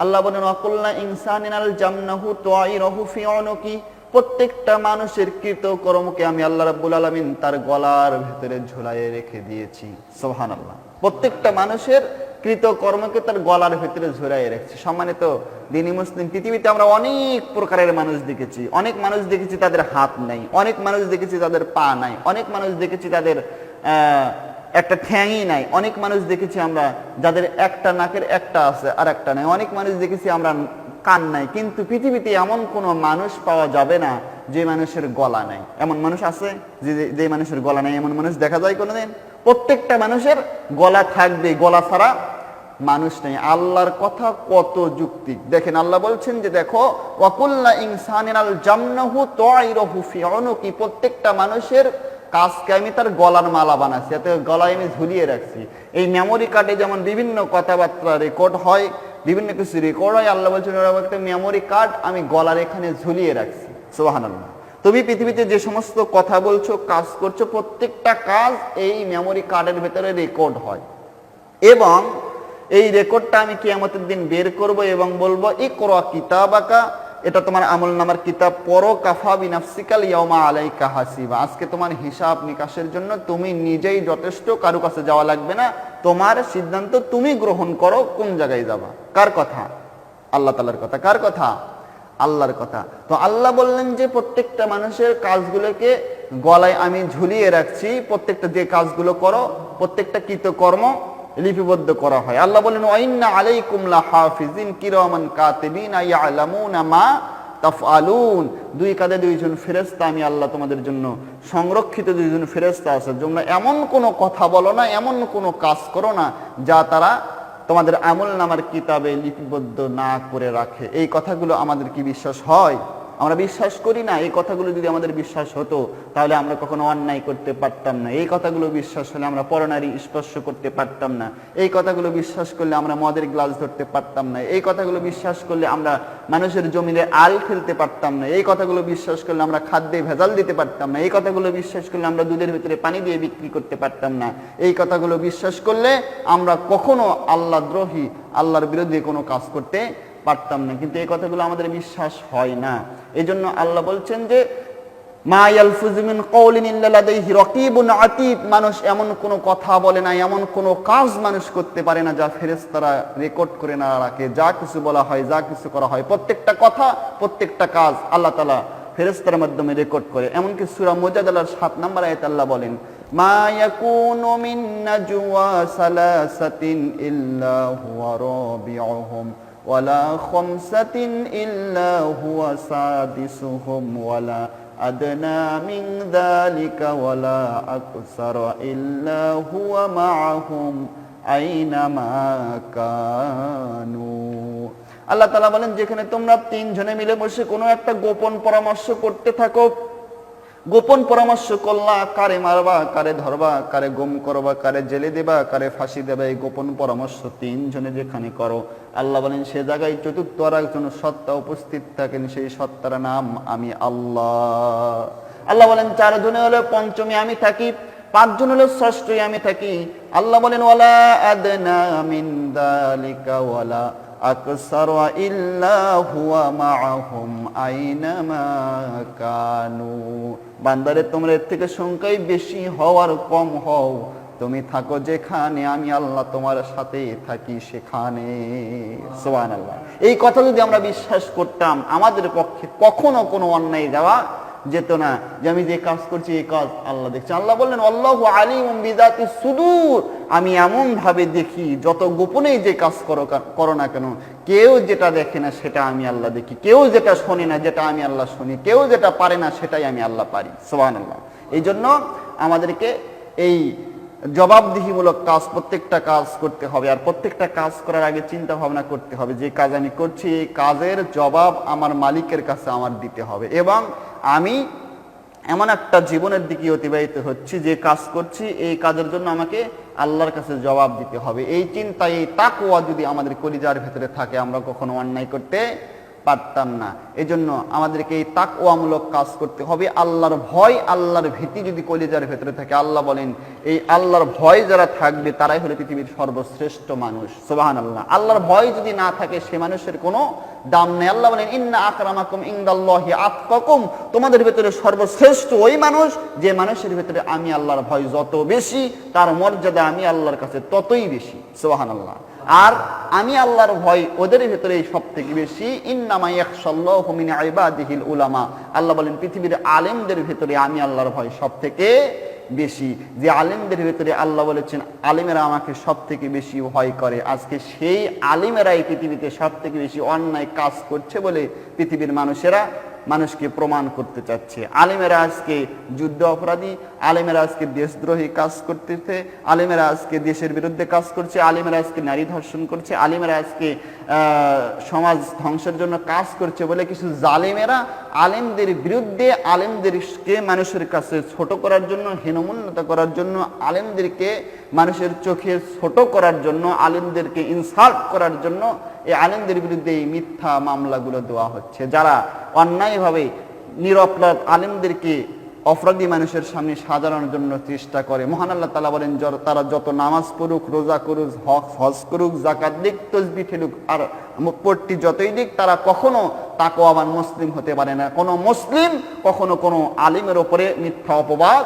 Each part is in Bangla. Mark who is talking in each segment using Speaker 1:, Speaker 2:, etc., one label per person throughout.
Speaker 1: আল্লাহ বলেন ওয়াকুল্লা ইনসানিন আলজামনাহু তায়রাহু ফি উনুকি, প্রত্যেকটা মানুষের কৃতকর্মকে আমি আল্লাহ রাব্বুল আলামিন তার গলার ভিতরে ঝুলায়ে রেখে দিয়েছি। সুবহানাল্লাহ। প্রত্যেকটা মানুষের কৃতকর্মকে তার গলার ভিতরে ঝুলায়ে রেখেছি। সম্মানিত দ্বীনি মুসলিম, পৃথিবীতে আমরা অনেক প্রকারের মানুষ দেখেছি। অনেক মানুষ দেখেছি তাদের হাত নাই, অনেক মানুষ দেখেছি তাদের পা নাই, অনেক মানুষ দেখেছি তাদের একটা ঠ্যাংই নাই, অনেক মানুষ দেখেছি আমরা যাদের একটা নাকের একটা আছে আর একটা নাই, অনেক মানুষ দেখেছি আমরা কান নাই। কিন্তু পৃথিবীতে এমন কোনো মানুষ পাওয়া যাবে না যে মানুষের গলা নাই। এমন মানুষ আছে যে মানুষের গলা নাই? এমন মানুষ দেখা যায় কোনোদিন? প্রত্যেকটা মানুষের গলা থাকবে, গলা ছাড়া মানুষ নেই। আল্লাহর কথা কত যুক্তি দেখেন। আল্লাহ বলছেন যে দেখো ওয়াকুল্লা ইনসানিন আলজামনাহু তায়রাহু ফি উনুকি, প্রত্যেকটা মানুষের কাজকে আমি তার গলার মালা বানাচ্ছি, এতে গলায় আমি ঝুলিয়ে রাখছি। এই মেমোরি কার্ডে যেমন বিভিন্ন কথাবার্তা রেকর্ড হয়, বিভিন্ন কিছু রেকর্ড হয়, আল্লাহ বলছেন একটা মেমোরি কার্ড আমি গলার এখানে ঝুলিয়ে রাখছি। সুবহানাল্লাহ। তুমি পৃথিবীতে যে সমস্ত কথা বলছো, কাজ করছো, প্রত্যেকটা কাজ এই মেমোরি কার্ডের ভেতরে রেকর্ড হয় এবং এই রেকর্ডটা আমি কিয়ামতের দিন বের করব এবং বলবো ইকরা কিতাবাকা, এটা তোমার আমলনামার কিতাব পড়ো, কাফা বিনাফসিকাল ইয়াউমা আলাইকা হাসিবা, আজকে তোমার হিসাব নিকাশের জন্য তুমি নিজেই যথেষ্ট, কারো কাছে যাওয়া লাগবে না, তোমার সিদ্ধান্ত তুমি গ্রহণ করো কোন জায়গায় যাবা। কার কথা? আল্লাহ তাআলার কথা। কার কথা? আল্লাহর কথা। তো আল্লাহ বললেন যে প্রত্যেকটা মানুষের কাজগুলোকে গলায় আমি ঝুলিয়ে রাখছি, প্রত্যেকটা যে কাজগুলো করো প্রত্যেকটা কৃতকর্ম লিপিবদ্ধ করা হয়। আল্লাহ বলেন ওয়াইন্না আলাইকুম লাহাফিজিন কিরামান কাতিবিনা ইয়ালামুনা মা তাফআলুন, দুই কাঁধে দুইজন ফেরেশতা আমি আল্লাহ তোমাদের জন্য সংরক্ষিত দুইজন ফেরেশতা আছে, তোমরা এমন কোনো কথা বলো না, এমন কোনো কাজ করো না যা তারা তোমাদের আমলনামার কিতাবে লিপিবদ্ধ না করে রাখে। এই কথাগুলো আমাদের কি বিশ্বাস হয়? আমরা বিশ্বাস করি না। এই কথাগুলো যদি আমাদের বিশ্বাস হতো তাহলে আমরা কখনো অন্যায় করতে পারতাম না। এই কথাগুলো বিশ্বাস হলে আমরা পরনারী স্পর্শ করতে পারতাম না। এই কথাগুলো বিশ্বাস করলে আমরা মদের গ্লাস ধরতে পারতাম না। এই কথাগুলো বিশ্বাস করলে আমরা মানুষের জমিনে আল ফেলতে পারতাম না। এই কথাগুলো বিশ্বাস করলে আমরা খাদ্যে ভেজাল দিতে পারতাম না। এই কথাগুলো বিশ্বাস করলে আমরা দুধের ভিতরে পানি দিয়ে বিক্রি করতে পারতাম না। এই কথাগুলো বিশ্বাস করলে আমরা কখনো আল্লাহ দ্রোহী, আল্লাহর বিরুদ্ধে কোনো কাজ করতে পারতাম না। কিন্তু এই কথাগুলো আমাদের বিশ্বাস হয় না। এই জন্য আল্লাহ বলছেন যে মা ইয়ালফুযু মিন কাওলিন ইল্লা লাদাইহি রাকীবুন আতীদ, মানুষ এমন কোনো কথা বলে না, এমন কোনো কাজ মানুষ করতে পারে না যা ফেরেশতারা রেকর্ড করে না রাখে। যা কিছু বলা হয়, যা কিছু করা হয়, প্রত্যেকটা কথা, প্রত্যেকটা কাজ আল্লাহ তাআলা ফেরেশতার মাধ্যমে রেকর্ড করে। এমনকি সূরা মুজাদালার 7 নম্বর আয়াতে আল্লাহ বলেন মা ইয়াকুনু মিন নাজওয়া সালাসাতিন ইল্লা হুয়া রাবিউহুম ওয়ালা খামসাতিন ইল্লা হুয়া সাদিসুহুম ওয়ালা আদনা মিন যালিকা ওয়ালা আকসারা ইল্লা হুয়া মাআহুম আইনামা কানু। আল্লাহ তাআলা বলেন যেখানে তোমরা তিনজনে মিলে বসে কোনো একটা গোপন পরামর্শ করতে থাকো, গোপন পরামর্শ করলা, কারে মারবা, কারে ধরবা, কারে গুম করবা, কারে জেলে দেবা, কারে ফাঁসি দেবা, এই গোপন পরামর্শ তিনজনে যেখানে করো, আল্লাহ বলেন সে জায়গায় চতুর্থ আর একজন সত্তা উপস্থিত থাকেন, সেই সত্তার নাম আমি আল্লাহ। আল্লাহ বলেন চারজনে হলে পঞ্চমী আমি থাকি, পাঁচজন হলে ষষ্ঠই আমি থাকি। আল্লাহ বলেন ওয়ালা আদনা মিন যালিকা ওয়ালা আকসারা ইল্লা হুয়া মাআহুম আইনামা কানু। বান্দারে তোমরা এর থেকে সংখ্যায় বেশি হও আর কম হও, তুমি থাকো যেখানে, আমি আল্লাহ তোমার সাথে থাকি সেখানে। সুবহানাল্লাহ। এই কথা যদি আমরা বিশ্বাস করতাম আমাদের পক্ষে কখনো কোনো অন্যায় যাওয়া যেত না, যে আমি যে কাজ করছি এই কাজ আল্লাহ দেখছে। আল্লাহ বললেন আল্লাহু আলিমুম বিযাতিস সুদূর, আমি এমন ভাবে দেখি যত গোপনেই যে কাজ করো না কেন, কেউ যেটা দেখে না সেটা আমি আল্লাহ দেখি, কেউ যেটা শোনে না যেটা আমি আল্লাহ শুনি, কেউ যেটা পারে না সেটাই আমি আল্লাহ পারি। সুবহানাল্লাহ। এই জন্য আমাদেরকে এই জবাবদিহিমূলক কাজ, প্রত্যেকটা কাজ করতে হবে। আর প্রত্যেকটা কাজ করার আগে চিন্তা ভাবনা করতে হবে যে কাজ আমি করছি এই কাজের জবাব আমার মালিকের কাছে আমার দিতে হবে, এবং আমি এমন একটা জীবনের দিকে অতিবাহিত হচ্ছি যে কাজ করছি এই কাজের জন্য আমাকে আল্লাহর কাছে জবাব দিতে হবে। এই চিন্তা, এই তাকওয়া যদি আমাদের কলিজার ভেতরে থাকে আমরা কখনো অন্যায় করতে পারতাম না। এজন্য আমাদেরকে এই তাকওয়ামূলক কাজ করতে হবে। আল্লাহর ভয়, আল্লাহর ভীতি যদি কলিজার ভেতরে থাকে, আল্লাহ বলেন এই আল্লাহর ভয় যারা থাকবে তারাই হলো পৃথিবীর সর্বশ্রেষ্ঠ মানুষ। সুবহানাল্লাহ। আল্লাহর ভয় যদি না থাকে সে মানুষের কোনো দাম নেই। আল্লাহ বলেন ইন্না আকরামাকুম ইনদাল্লাহি আতকাকুম, তোমাদের ভেতরে সর্বশ্রেষ্ঠ ওই মানুষ যে মানুষের ভেতরে আমি আল্লাহর ভয় যত বেশি, তার মর্যাদা আমি আল্লাহর কাছে ততই বেশি। সুবহানাল্লাহ। আর আমি আল্লাহর ভয় ওদের ভেতরে সব থেকে বেশি। ইন্নামা ইয়াখশাল্লাহু মিন ইবাদিহিল উলামা, আল্লাহ বলেন পৃথিবীর আলেমদের ভেতরে আমি আল্লাহর ভয় সব থেকে বেশি। যে আলেমদের ভেতরে আল্লাহ বলেছেন আলেমেরা আমাকে সব থেকে বেশি ভয় করে, আজকে সেই আলেমেরাই পৃথিবীতে সব থেকে বেশি অন্যায় কাজ করছে বলে পৃথিবীর মানুষেরা মানুষকে প্রমাণ করতে চাচ্ছে। আলেমেরা আজকে যুদ্ধ অপরাধী, আলেমেরা আজকে দেশদ্রোহী কাজ করতেছে, আলেমেরা আজকে দেশের বিরুদ্ধে কাজ করছে, আলেমেরা আজকে নারী ধর্ষণ করছে, আলেমেরা আজকে সমাজ ধ্বংসের জন্য কাজ করছে বলে কিছু জালেমেরা আলেমদের বিরুদ্ধে, আলেমদেরকে মানুষের কাছে ছোট করার জন্য, হীনমন্যত করার জন্য, আলেমদেরকে মানুষের চোখে ছোট করার জন্য, আলেমদেরকে ইনসাল্ট করার জন্য এই আলেমদের বিরুদ্ধে এই মিথ্যা মামলাগুলো দেওয়া হচ্ছে। যারা অন্যায়ভাবে নিরপরাধ আলেমদেরকে অপরাধী মানুষের সামনে সাজানোর জন্য চেষ্টা করে, মহান আল্লাহ তাআলা বলেন তারা যত নামাজ পড়ুক, রোজা করুক, হজ করুক, যাকাত দিক, তাসবিহ ফেলুক আর পট্টি যতই দিক, তারা কখনো তাকওয়াবান মুসলিম হতে পারে না। কোনো মুসলিম কখনো কোনো আলেমের ওপরে মিথ্যা অপবাদ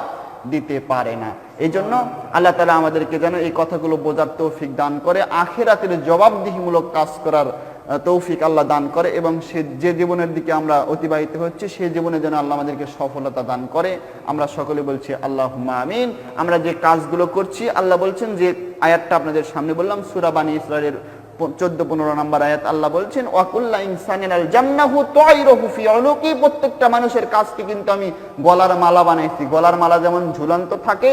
Speaker 1: দিতে পারে না। এই জন্য আল্লাহ তাআলা আমাদেরকে যেন এই কথাগুলো বোঝার তৌফিক দান করে, আখিরাতের জবাবদিহিমূলক কাজ করার তৌফিক আল্লাহ দান করে, এবং সে যে জীবনের দিকে আমরা অতিবাহিত হচ্ছে সেই জীবনে যেন আল্লাহ আমাদেরকে সফলতা দান করে। আমরা সকলে বলছি আল্লাহুম্মা আমিন। আমরা যে কাজগুলো করছি, আল্লাহ বলছেন যে আয়াতটা আপনাদের সামনে বললাম, সূরা বানী ইসরাঈলের 14-15 নম্বর আয়াত, আল্লাহ বলছেন ওয়াকুল্লা ইনসানিন আলজামনাহু তায়রুহু ফি উনুকি, প্রত্যেকটা মানুষের কাজকে কিন্তু আমি গলার মালা বানাইছি। গলার মালা যেমন ঝুলন্ত থাকে,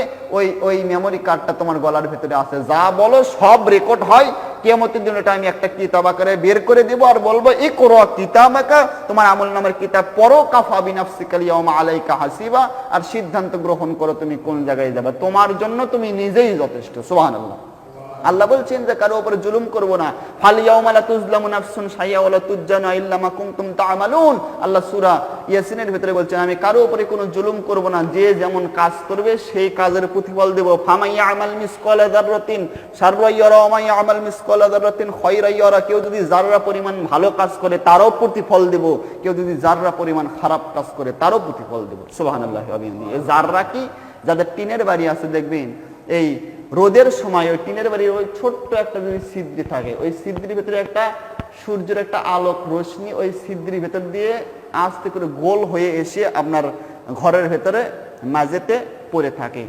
Speaker 1: ওই মেমোরি কার্ডটা তোমার গলার ভিতরে আছে, যা বলো সব রেকর্ড হয়। কিয়ামতের দিন এটা আমি একটা কিতাব আকারে বের করে দেব আর বলবো ইকরা কিতাবাকা, তোমার আমলনামার কিতাব পড়ো, কাফা বিনাফসিকাল ইয়াউমা আলাইকা হাসিবা, আর সিদ্ধান্ত গ্রহণ করো তুমি কোন জায়গায় যাবে, তোমার জন্য তুমি নিজেই যথেষ্ট। সুবহানাল্লাহ। আল্লাহ বলছেন যে কারো উপরে জুলুম করব না। ফাল ইয়াউমা লা তুজলামু নাফসুন শাইআ ওয়া লা তুজজানা ইল্লা মা কুনতুম তা'মালুন, আল্লাহ সূরা ইয়াসিনের ভিতরে বলছেন আমি কারো উপরে কোনো জুলুম করব না, যে যেমন কাজ করবে সেই কাজের প্রতিফল দেব। ফামাই ইয়ামাল মিসকালা যাররাতিন শাররা ইয়ারা ওয়া মাই ইয়ামাল মিসকালা যাররাতিন খায়রা ইয়ারা, কেউ যদি যাররা পরিমাণ ভালো কাজ করে তারও প্রতিফল দেব, কেউ যদি যাররা পরিমাণ খারাপ কাজ করে তারও প্রতিফল দেব। সুবহানাল্লাহি ওয়া বিহামদিহি। এই যাররা কি? যাদের টিনের বাড়ি আছে দেখবেন এই রোদের সময় ওই টিনের বাড়ির ওই ছোট্ট একটা যদি ছিদ্রি থাকে, ওই ছিদ্রির ভেতরে একটা সূর্যের একটা আলোক রশ্মি ওই ছিদ্রির ভেতর দিয়ে আস্তে করে গোল হয়ে এসে আপনার ঘরের ভেতরে মাঝেতে পড়ে থাকে।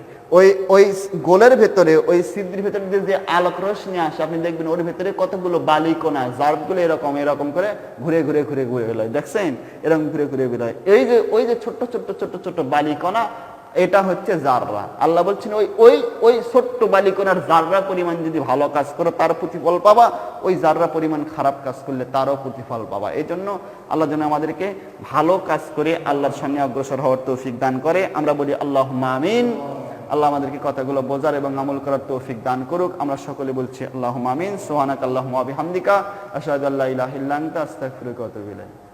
Speaker 1: ওই গোলের ভেতরে ওই ছিদ্রির ভেতরে দিয়ে যে আলোক রশ্মি আসে, আপনি দেখবেন ওর ভেতরে কতগুলো বালিকণা, জারগুলো এরকম এরকম করে ঘুরে ঘুরে ঘুরে ঘুরে বেরোয়, দেখছেন এরকম ঘুরে ঘুরে বেরোয়। ওই যে ছোট্ট ছোট্ট ছোট্ট ছোট্ট বালিকণা, এটা হচ্ছে জাররা। আল্লাহ বলছেন ওই ছোট্ট বালিকণার জাররা পরিমাণ যদি ভালো কাজ করো তার প্রতিফল পাবা, ওই জাররা পরিমাণ খারাপ কাজ করলে তারও প্রতিফল পাবা। এই জন্য আল্লাহ যেন আমাদেরকে ভালো কাজ করে আল্লাহর সামনে অগ্রসর হওয়ার তৌফিক দান করে। আমরা বলি আল্লাহুম্মা আমিন। আল্লাহ আমাদেরকে কথাগুলো বোঝার এবং আমল করার তৌফিক দান করুক। আমরা সকলে বলছি আল্লাহুম্মা আমিন। সুবহানাকাল্লাহুম্মা ওয়া বিহামদিকা আশহাদু আল্লা ইলাহা ইল্লা আনতা আস্তাগফিরুকা ওয়া আতুবু ইলাইক।